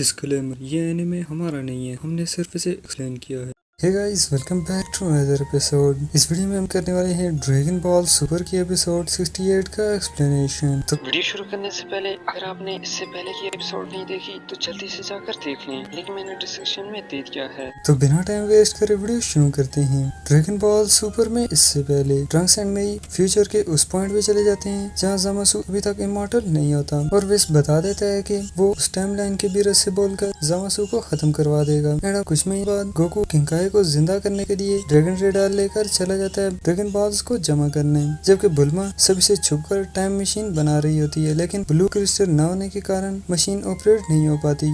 Disclaimer, ये anime हमारा नहीं है, हमने सिर्फ इसे एक्सप्लेन किया है। Hey guys, welcome back to another episode. इस वीडियो में हम करने वाले हैं ड्रैगन बॉल सुपर की एपिसोड 68 का एक्सप्लेनेशन। तो वीडियो शुरू करने से पहले अगर आपने इससे पहले की एपिसोड नहीं देखी तो जल्दी से जाकर देख लें, लिंक मैंने डिस्क्रिप्शन में दे दिया है। तो बिना टाइम वेस्ट करे वीडियो शुरू करते हैं। ड्रैगन बॉल सुपर में इससे पहले ट्रंक्स एंड मेई फ्यूचर के उस पॉइंट पे चले जाते हैं जहाँ ज़ामासु अभी तक इमॉर्टल नहीं होता, और विस बता देता है कि वो उस टाइम लाइन के बीरस से बोलकर ज़ामासु को खत्म करवा देगा। एंड कुछ महीने बाद गोकू किंकाई को जिंदा करने के लिए ड्रैगन रेडार लेकर चला जाता है ड्रैगन बॉल्स को जमा करने, जबकि बुल्मा सभी से छुपकर टाइम मशीन बना रही होती है, लेकिन ब्लू क्रिस्टल न होने के कारण मशीन ऑपरेट नहीं हो पाती।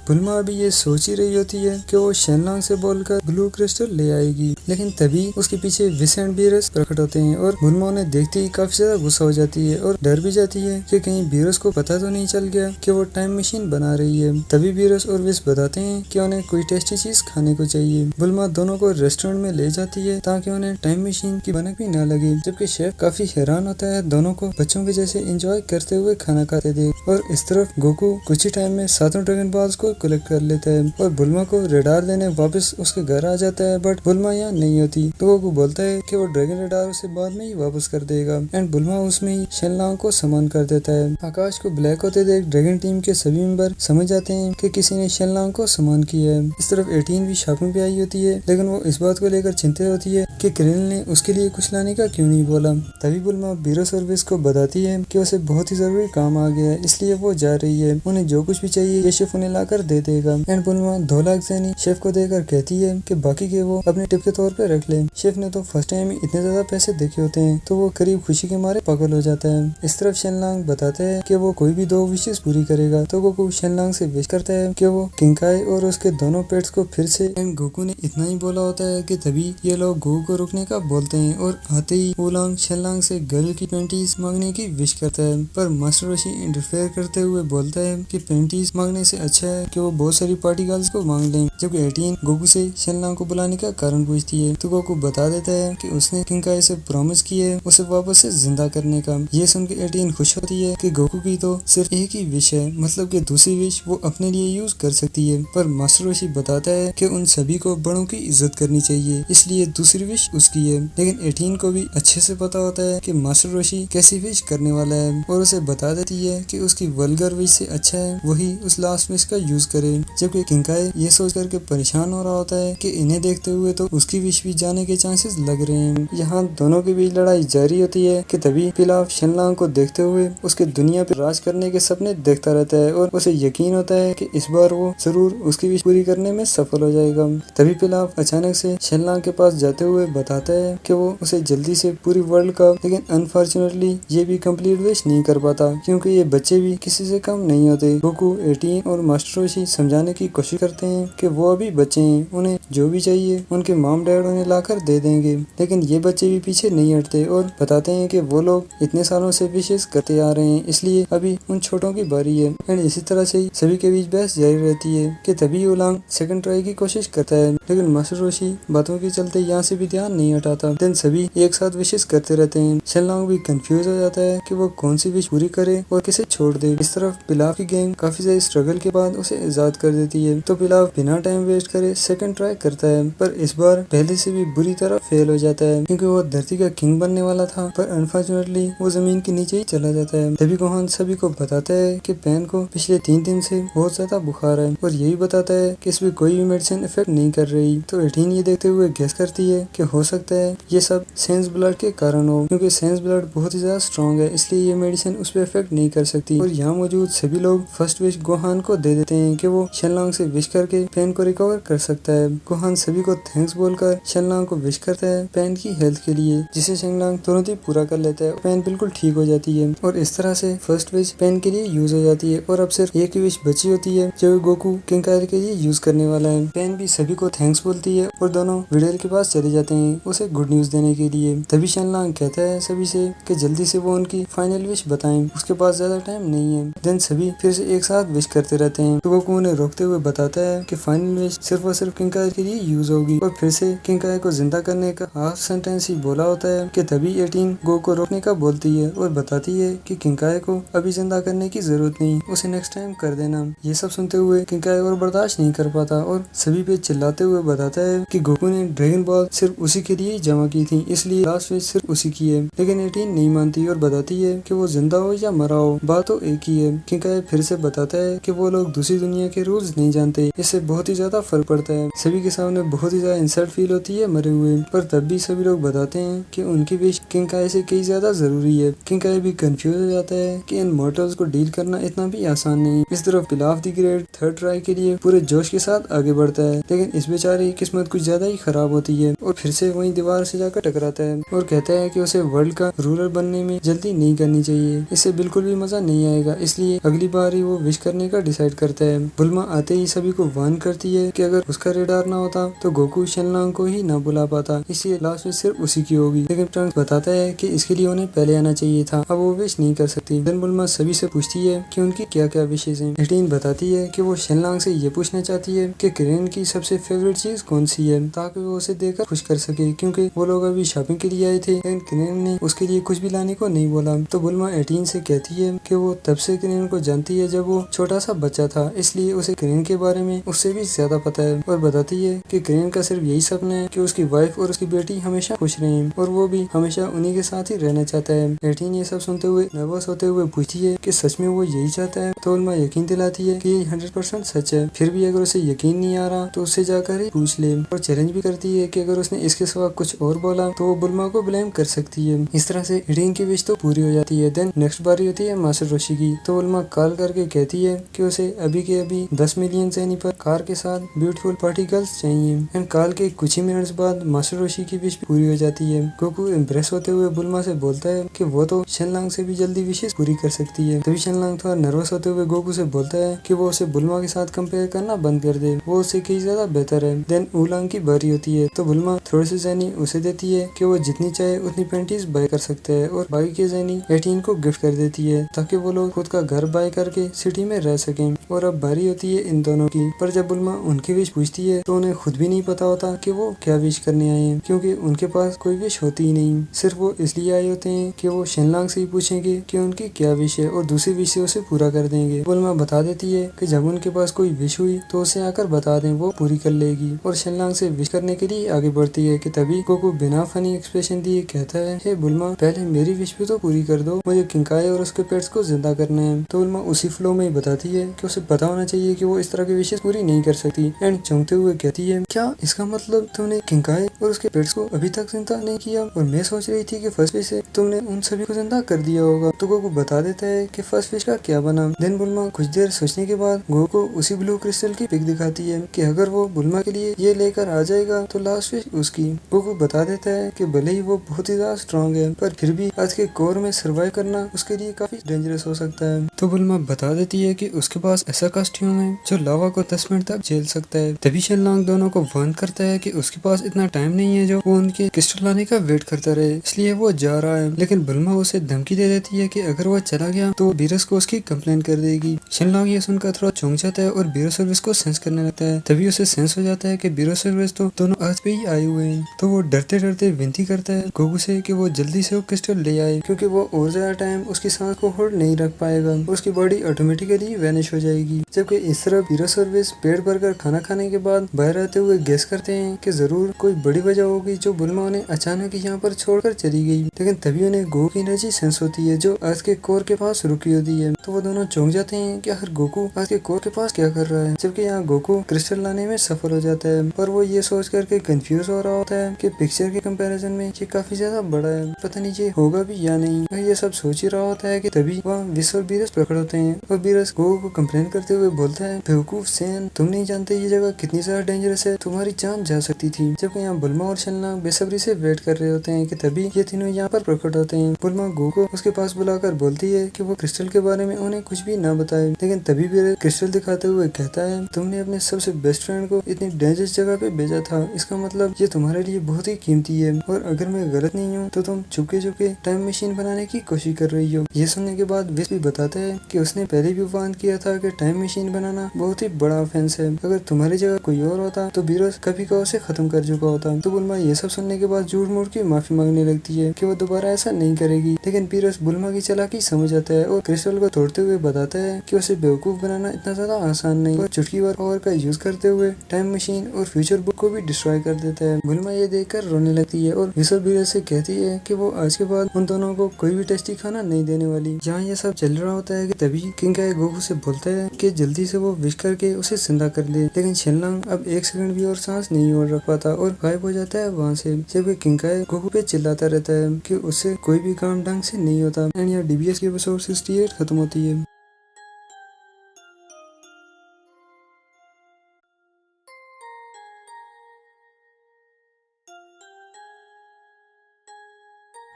बुल्मा अभी ये सोच ही रही होती है कि वो शेनलॉन्ग से बोलकर ब्लू क्रिस्टल ले आएगी, लेकिन तभी उसके पीछे विस एंड बीरस प्रकट होते हैं और बुल्मा उन्हें देखते ही काफी ज्यादा गुस्सा हो जाती है और डर भी जाती है कि कहीं बीरस को पता तो नहीं चल गया कि वो टाइम मशीन बना रही है। तभी बीरस और विस बताते हैं कि उन्हें कोई टेस्टी चीज खाने को चाहिए। बुल्मा दोनों को रेस्टोरेंट में ले जाती है ताकि उन्हें टाइम मशीन की भनक भी न लगे, जबकि शेफ काफी हैरान होता है दोनों को बच्चों के जैसे एंजॉय करते हुए खाना खाते देख। और इस तरफ गोकू कुछ ही टाइम में सातों ड्रैगन बॉल्स को कलेक्ट कर लेता है और बुल्मा को रेडार लेने वापस उसके घर आ जाता है, बट बुल्मा यहाँ नहीं होती। तो गोकू बोलता है कि वो ड्रैगन रेडार उसे बाद में ही वापस कर देगा एंड बुल्मा उसमें ही शेनलॉन्ग को समान कर देता है। आकाश को ब्लैक होते देख ड्रैगन टीम के सभी मेंबर समझ जाते हैं कि किसी ने शेनलॉन्ग को समान किया है। इस तरफ 18 भी शॉपिंग पे आई होती है, लेकिन वो इस बात को लेकर चिंतित होती है कि क्रिल ने उसके लिए कुछ लाने का क्यों नहीं बोला। तभी बुल्मा बीरस और विस को बताती है कि उसे बहुत ही जरूरी काम आ गया है, इसलिए वो जा रही है। उन्हें जो कुछ भी चाहिए ये शेफ उन्हें लाकर दे देगा। एंड बुल्मा 2 लाख ज़ेनी शेफ को देकर कहती है कि बाकी के वो अपने टिप के तौर पे रख ले। शेफ ने तो फर्स्ट टाइम इतने ज्यादा पैसे देखे होते हैं, तो वो करीब खुशी के मारे पागल हो जाता है। इस तरफ शेनलॉन्ग बताते है कि वो कोई भी 2 विशेष पूरी करेगा, तो गोकू शेनलॉन्ग से विश करता है कि वो किंकाई और उसके दोनों पेट्स को फिर से। एंड गोकू ने इतना ही बोला होता है कि तभी ये लोग गोकू को रुकने का बोलते हैं और आते ही ओलांग शेनलॉन्ग से गर्ल की पेंटीज मांगने की विश करता है, पर मास्टर रोशी इंटरफेयर करते हुए बोलता है कि पेंटीज मांगने से अच्छा है कि वो बहुत सारी पार्टी गर्ल्स को मांग लें। जबकि 18 गोकू से शेनलॉन्ग को बुलाने का कारण पूछती है, तो गोकू बता देता है कि उसने किंकाई से प्रॉमिस की है उसे वापस से जिंदा करने का। ये सुन के 18 खुश होती है कि गोकू की तो सिर्फ एक ही विश है, मतलब कि दूसरी विश वो अपने लिए यूज कर सकती है, पर मास्टर रोशी बताता है कि उन सभी को बड़ों की इज्जत करनी चाहिए, इसलिए दूसरी विश उसकी है। लेकिन 18 को भी अच्छे से पता होता है कि मास्टर रोशी कैसी विश करने वाला है, और उसे बता देती है कि उसकी वल्गर विश से अच्छा है वही उस लास्ट विश का यूज करे। जबकि किंकाई ये सोच करके परेशान हो रहा होता है कि इन्हें देखते हुए तो उसकी विश भी जाने के चांसेस लग रहे हैं। यहाँ दोनों के बीच लड़ाई जारी होती है कि तभी पिलाव शेनलॉन्ग को देखते हुए उसके दुनिया पे राज करने के सपने देखता रहता है और उसे यकीन होता है कि इस बार वो जरूर उसकी विश पूरी करने में सफल हो जाएगा। तभी पिलाव अचानक से शेनलॉन्ग के पास जाते हुए बताता है कि वो उसे जल्दी से पूरी वर्ल्ड का, लेकिन अनफॉर्चुनेटली ये भी कंप्लीट विश नहीं कर पाता क्योंकि ये बच्चे भी किसी से कम नहीं होते। गोकू 18 और मास्टर रोशी समझाने की कोशिश करते हैं कि वो अभी बच्चे हैं, उन्हें जो भी चाहिए उनके मॉम डैड उन्हें लाकर दे देंगे, लेकिन ये बच्चे भी पीछे नहीं हटते और बताते हैं कि वो लोग इतने सालों से विशेष करते आ रहे हैं, इसलिए अभी उन छोटों की बारी है। एंड इसी तरह से सभी के बीच बहस जारी रहती है कि तभी ओलांग सेकंड ट्राई की कोशिश करता है, लेकिन मास्टर रोशी बातों के चलते यहाँ से भी ध्यान नहीं हटाता। देन सभी एक साथ विशेष करते रहते हैं। शेनलॉन्ग भी कंफ्यूज हो जाता है कि वो कौन सी विश पूरी करे और किसे छोड़ दे। इस तरफ पिलाव की गैंग काफी ज्यादा स्ट्रगल के बाद उसे आजाद कर देती है, तो पिलाव बिना टाइम वेस्ट करे सेकंड ट्राई करता है, पर इस बार पहले से भी बुरी तरह फेल हो जाता है क्योंकि वो धरती का किंग बनने वाला था, पर अनफॉर्चुनेटली वो जमीन के नीचे ही चला जाता है। तभी गोहान सभी को बताता है कि पेन को पिछले 3 दिन से बहुत ज्यादा बुखार है और यही बताता है कि इसमें कोई भी मेडिसिन इफेक्ट नहीं कर रही। तो 18 ये देखते हुए गेस करती है कि हो सकता है ये सब सेंस ब्लड के कारण हो, क्योंकि सेंस ब्लड बहुत ही ज्यादा स्ट्रॉन्ग है, इसलिए ये मेडिसिन उस पर इफेक्ट नहीं कर सकती। और यहाँ मौजूद सभी लोग फर्स्ट विश गोहान को दे देते हैं कि वो शेनलॉन्ग से विश करके पेन को रिकवर कर सकता है। गोहान सभी को थैंक्स बोलकर शेनलॉन्ग को विश करता है पेन की हेल्थ के लिए, जिसे शेनलॉन्ग तुरंत ही पूरा कर लेता है। पेन बिल्कुल ठीक हो जाती है और इस तरह से फर्स्ट विश पेन के लिए यूज हो जाती है और अब सिर्फ एक ही विश बची होती है जो गोकू किंकाई के लिए यूज करने वाला है। पेन भी सभी को थैंक्स बोलती है और दोनों विडेल के पास चले जाते हैं उसे गुड न्यूज देने के लिए। तभी शेनलॉन्ग कहता है सभी से कि जल्दी से वो उनकी फाइनल विश बताएं, उसके पास ज्यादा टाइम नहीं है। देन सभी फिर से एक साथ विश करते रहते हैं। तो गोकू उन्हें रोकते हुए बताता है कि फाइनल विश सिर्फ और सिर्फ किंकाई के लिए यूज होगी और फिर से किंकाई को जिंदा करने का हाफ सेंटेंस ही बोला होता है कि तभी 18 गो को रोकने का बोलती है और बताती है कि किंकाई को अभी जिंदा करने की जरूरत नहीं, उसे नेक्स्ट टाइम कर देना। ये सब सुनते हुए किंकाई और बर्दाश्त नहीं कर पाता और सभी पे चिल्लाते हुए बताता है कि गोकू ने ड्रैगन बॉल सिर्फ उसी के लिए जमा की थी, इसलिए लास्ट विश सिर्फ उसी की है। लेकिन 18 नहीं मानती और बताती है कि वो जिंदा हो या मरा हो, बात तो एक ही है। किंकाई फिर से बताता है कि वो लोग दूसरी दुनिया के रूल्स नहीं जानते, इससे बहुत ही ज्यादा फर्क पड़ता है। सभी के सामने बहुत ही ज्यादा इंसल्ट फील होती है मरे हुए, पर तब भी सभी लोग बताते हैं कि उनकी विश किंकाई से कई ज्यादा जरूरी है। किंकाई भी कंफ्यूज हो जाता है कि इन मॉर्टल्स को डील करना इतना भी आसान नहीं। इस तरफ pilaf the great third try के लिए पूरे जोश के साथ आगे बढ़ता है, लेकिन इस बेचारे की किस्मत कुछ ज्यादा ही खराब होती है और फिर से वही दीवार से जाकर टकराता है और कहता है कि उसे वर्ल्ड का रूलर बनने में जल्दी नहीं करनी चाहिए, इससे बिल्कुल भी मजा नहीं आएगा, इसलिए अगली बार ही वो विश करने का डिसाइड करता है। बुल्मा आते ही सभी को वार्न करती है कि अगर उसका रेडार ना होता तो गोकू शेनलॉन्ग को ही ना बुला पाता, इसलिए लास्ट विश सिर्फ उसी की होगी। लेकिन ट्रंक्स बताता है कि इसके लिए उन्हें पहले आना चाहिए था, अब वो विश नहीं कर सकती। देन बुल्मा सभी से पूछती है कि उनकी क्या क्या विशेष हैं। 18 बताती है कि वो शेनलॉन्ग से ये पूछना चाहती है कि क्रेन की सबसे फेवरेट चीज कौन सी है, ताकि वो उसे देकर खुश कर सके, क्योंकि वो लोग अभी शॉपिंग के लिए आए थे लेकिन क्रेन ने उसके लिए कुछ भी लाने को नहीं बोला। तो बुल्मा 18 से कहती है कि वो तब से क्रेन को जानती है जब वो छोटा सा बच्चा था, इसलिए उसे क्रेन के बारे में उससे भी ज्यादा पता है और बताती है कि क्रेन का सिर्फ यही सपना है कि उसकी वाइफ और उसकी बेटी हमेशा खुश रहें और वो भी हमेशा उन्हीं के साथ ही रहना चाहता है। 18 ये सब सुनते हुए नर्वस होते हुए पूछती है कि सच में वो यही चाहता है। तो बुल्मा यकीन दिलाती है कि ये 100% सच है, फिर भी अगर उसे यकीन नहीं आ रहा तो उससे जाकर ही पूछ ले और चैलेंज भी करती है कि अगर उसने इसके सिवा कुछ और बोला तो वो बुल्मा को ब्लेम कर सकती है। इस तरह से 18 की विश तो पूरी हो जाती है। देन नेक्स्ट बारी होती है मास्टर रोशी की। तो बुल्मा कॉल करके कहती है कि उसे अभी के अभी 10 मिलियन जेनी पर कार के साथ ब्यूटीफुल पार्टी गर्ल्स चाहिए। एंड कॉल के कुछ ही मिनट्स बाद मास्टर रोशी की विश पूरी हो जाती है। गोकू इम्प्रेस होते हुए बुल्मा से बोलता है कि वो तो शेनलॉन्ग से भी जल्दी विशेष पूरी कर सकती है। तभी शेनलॉन्ग थोड़ा नर्वस होते हुए गोकू से बोलता है कि वो उसे बुल्मा के साथ कंपेयर करना बंद कर दे, वो उससे कई ज्यादा बेहतर है। देन उलांग की बारी होती है। तो बुल्मा थोड़ी सी जेनी उसे देती है कि वो जितनी चाहे उतनी पैंटीज बाय कर सकता है और बाकी के जेनी 18 को गिफ्ट कर देती है ताकि वो लोग खुद का घर बाय करके सिटी में रह सकें। और अब बारी होती है इन दोनों की, पर जब बुल्मा उनकी विश पूछती है तो उन्हें खुद भी नहीं पता होता कि वो क्या विश करने आए हैं, क्योंकि उनके पास कोई विश होती ही नहीं। सिर्फ वो इसलिए आए होते हैं कि वो शेनलॉन्ग से ही पूछेंगे कि उनकी क्या विश है और दूसरी विश से उसे पूरा कर देंगे। बुल्मा बता देती है कि जब उनके पास कोई विश हुई तो उसे आकर बता दें, वो पूरी कर लेगी और शेनलॉन्ग से विश करने के लिए आगे बढ़ती है कि तभी गोकू बिना फनी एक्सप्रेशन दिए कहता है, हे बुल्मा पहले मेरी विश भी तो पूरी कर दो, मुझे किंकाई और उसके पेट्स को जिंदा करना है। तो बुल्मा उसी फ्लो में ही बताती है कि उसे पता होना चाहिए कि वो इस तरह की विशेष पूरी नहीं कर सकती एंड चौंकते हुए कहती है, क्या इसका मतलब तुमने किंकाई और उसके पेट्स को अभी तक जिंदा नहीं किया और मैं सोच रही थी कि फर्स्ट विश से तुमने उन सभी को जिंदा कर दिया होगा। तो गोकू बता देता है कि फर्स्ट विश का क्या बना। देन बुल्मा कुछ देर सोचने के बाद गोकू उसी ब्लू क्रिस्टल की पिक दिखाती है कि अगर वो बुल्मा के लिए ये लेकर आ जाएगा तो लास्ट विश उसकी। गोकू बता देता है कि भले ही वो बहुत ही ज्यादा स्ट्रॉन्ग है पर फिर भी आज के कोर में सर्वाइव करना उसके लिए काफी डेंजरस हो सकता है। तो बुल्मा बता देती है कि उसके पास ऐसा कॉस्ट्यूम है जो लावा को 10 मिनट तक झेल सकता है। तभी शेनलॉन्ग दोनों को वार्न करता है कि उसके पास इतना टाइम नहीं है जो वो उनके क्रिस्टल लाने का वेट करता रहे, इसलिए वो जा रहा है। लेकिन बुल्मा उसे धमकी दे देती है कि अगर वो चला गया तो बीरस को उसकी कंप्लेन कर देगी। शेनलॉन्ग ये सुनकर थोड़ा चौंक जाता है और बीरोसर्विस को सेंस करने लगता है। तभी उसे सेंस हो जाता है कि बीरोसर्विस तो दोनों अर्थ पे ही आए हुए हैं। तो वो डरते डरते विनती करता है गोकू से कि वो जल्दी से वो क्रिस्टल ले आए, क्योंकि वो और ज्यादा टाइम उसकी सांस को होल्ड नहीं रख पाएगा और उसकी बॉडी ऑटोमेटिकली वैनिश हो जाएगी। जबकि इस तरह बीरोसर्विस पेट भर कर खाना खाने के बाद बाहर आते हुए गेस करते हैं कि जरूर कोई बड़ी वजह होगी जो बुल्मा उन्हें अचानक यहाँ पर छोड़कर चली गई। लेकिन तभी उन्हें गोकू की एनर्जी सेंस होती है जो अर्थ के कोर के पास रुकी होती है। तो वो दोनों चौंक जाते हैं कि आखिर गोकू अर्थ के कोर के पास क्या कर रहा है, जबकि यहाँ गोकू क्रिस्टल लाने में सफल हो जाता है। पर वो ये सोच करके कंफ्यूज हो रहा होता है कि पिक्चर के कंपैरिजन में ये काफी ज्यादा बड़ा है, पता नहीं ये होगा भी या नहीं। वह ये सब सोच ही रहा होता है कि तभी वहाँ विश्व और बीरस प्रकट होते हैं और बीरस गोकू को कंप्लेन कमेंट करते हुए बोलता है, बेवकूफ सेन, तुम नहीं जानते ये जगह कितनी ज्यादा डेंजरस है, तुम्हारी जान जा सकती थी। जबकि यहाँ बुल्मा और शेनलॉन्ग बेसब्री से वेट कर रहे होते हैं कि तभी ये तीनों यहाँ पर प्रकट होते हैं। बुल्मा गो को उसके पास बुलाकर बोलती है कि वो क्रिस्टल के बारे में उन्हें कुछ भी न बताए, लेकिन तभी भी क्रिस्टल दिखाते हुए कहता है, तुमने अपने सबसे बेस्ट फ्रेंड को इतनी डेंजरस जगह पे भेजा था, इसका मतलब ये तुम्हारे लिए बहुत ही कीमती है, और अगर मैं गलत नहीं हूँ तो तुम चुपके चुपके टाइम मशीन बनाने की कोशिश कर रही हो। ये सुनने के बाद विस भी बताता है कि उसने पहले भी वार्न किया था कि टाइम मशीन बनाना बहुत ही बड़ा ऑफेंस है, अगर तुम्हारी जगह कोई और होता तो बीरोस कभी का उसे खत्म कर चुका होता। तो बुल्मा ये सब सुनने के बाद झूठ मूठ की माफी मांगने लगती है कि वो दोबारा ऐसा नहीं करेगी, लेकिन बीरोस बुल्मा की चालाकी समझ आता है और क्रिस्टल को तोड़ते हुए बताता है कि उसे बेवकूफ बनाना इतना ज्यादा आसान नहीं, और चुटकी भर पावर का यूज करते हुए टाइम मशीन और फ्यूचर बुक को भी डिस्ट्रॉय कर देता है। बुल्मा ये देखकर रोने लगती है और विसल बीरोस से कहती है कि वो आज के बाद उन दोनों को कोई भी टेस्टी खाना नहीं देने वाली। जहाँ ये सब चल रहा होता है कि तभी किंकाई गोकू से बोलता है कि जल्दी से वो विश करके उसे जिंदा कर दे, लेकिन शेनलॉन्ग अब एक सेकंड भी और सांस नहीं ओढ़ रख पाता और गायब हो जाता है वहाँ से। जबकि किंकाई गोकू पे चिल्लाता रहता है कि उससे कोई भी काम ढंग से नहीं होता। एंड यहाँ डीबीएस की एपिसोड 68 खत्म होती है।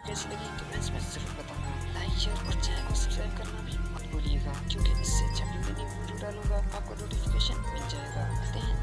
कैसी लगी कमेंट्स में जरूर बताना। लाइक शेयर और चैनल को सब्सक्राइब करना भी मत भूलिएगा, क्योंकि इससे जब भी मैं न्यू वीडियो डालूंगा आपको नोटिफिकेशन मिल जाएगा। मिलते हैं